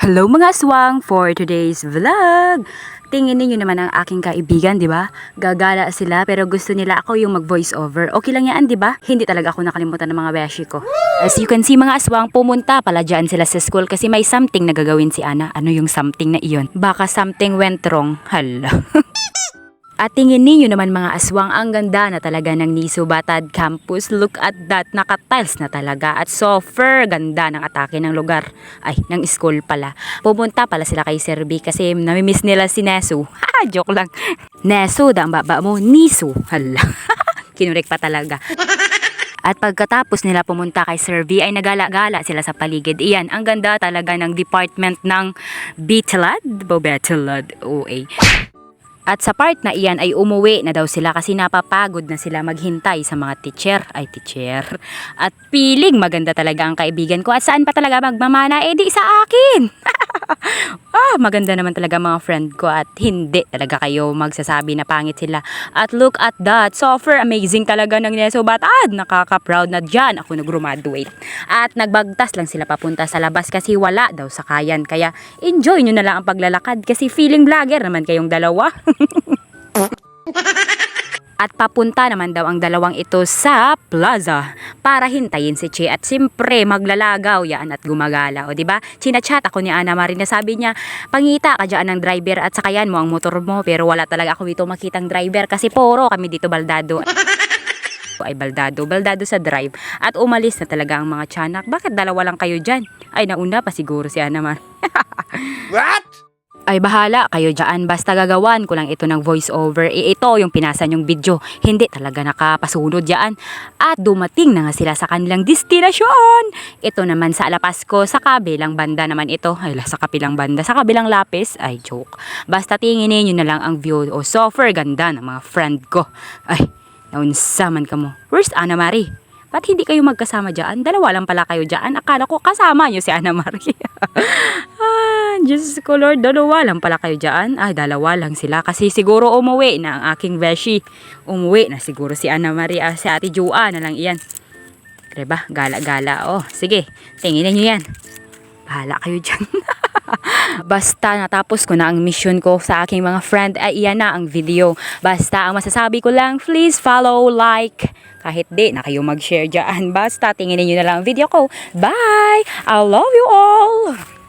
Hello mga aswang for today's vlog! Tingin niyo naman ang aking kaibigan, di ba? Gagala sila pero gusto nila ako yung mag-voice over. Okay lang yan, di ba? Hindi talaga ako nakalimutan ng mga beshi ko. As you can see mga aswang, pumunta pala dyan sila sa school kasi may something na gagawin si Ana. Ano yung something na iyon? Baka something went wrong. Hala. At tingin ninyo naman mga aswang, ang ganda na talaga ng Niso Batad Campus. Look at that, naka-tiles na talaga. At super ganda ng atake ng lugar. Ay, ng school pala. Pumunta pala sila kay Sir B kasi namimiss nila si Nesu. Ha, joke lang. Nesu, ang baba mo, Niso. Hala. Kinurek pa talaga. At pagkatapos nila pumunta kay Sir V ay nagala-gala sila sa paligid. Iyan, ang ganda talaga ng department ng Betelad. Betelad, OA. At sa part na iyan ay umuwi na daw sila kasi napapagod na sila maghintay sa mga teacher. At piling maganda talaga ang kaibigan ko. At saan pa talaga magmamana? Eh di sa akin. Maganda naman talaga mga friend ko at hindi talaga kayo magsasabi na pangit sila. At look at that. Super amazing talaga ng Neso Batad. Nakaka-proud na dyan ako nag-graduate. At nagbagtas lang sila papunta sa labas kasi wala daw sakayan. Kaya enjoy nyo na lang ang paglalakad kasi feeling vlogger naman kayong dalawa. At papunta naman daw ang dalawang ito sa plaza para hintayin si Che at siyempre maglalagaw yan at gumagala. O diba? Chinachat ako ni Ana Marie na sabi niya, pangita ka dyan ng driver at sakayan mo ang motor mo. Pero wala talaga ako dito makitang driver kasi puro kami dito baldado. Ay baldado sa drive. At umalis na talaga ang mga tiyanak. Bakit dalawa lang kayo dyan? Ay nauna pa siguro si Ana Marie. What? Ay bahala kayo dyan, basta gagawan ko lang ito ng voice over. Ito yung pinasa yung video, hindi talaga nakapasunod dyan. At dumating na nga sila sa kanilang destinasyon. Ito naman sa Alapasko, sa kabilang banda naman ito. Ay sa kabilang banda, sa kabilang lapis. Ay joke. Basta tinginin nyo na lang ang view. O super ganda ng mga friend ko. Ay, naunsaman ka mo. Where's Ana Marie? Ba't hindi kayo magkasama dyan? Dalawa lang pala kayo dyan. Akala ko kasama nyo si Ana Marie. Diyos ko Lord, dalawa lang pala kayo dyan. Ay, dalawa lang sila. Kasi siguro umuwi na ang aking beshi. Umuwi na siguro si Ana Marie. Si Ate Jua na lang iyan. Diba? Gala-gala. Oh, sige. Tingnan nyo yan. Bahala kayo dyan. Basta natapos ko na ang mission ko sa aking mga friend. Ay, iyan na ang video. Basta ang masasabi ko lang, please follow, like. Kahit di na kayo mag-share dyan. Basta tingnan nyo na lang ang video ko. Bye! I love you all!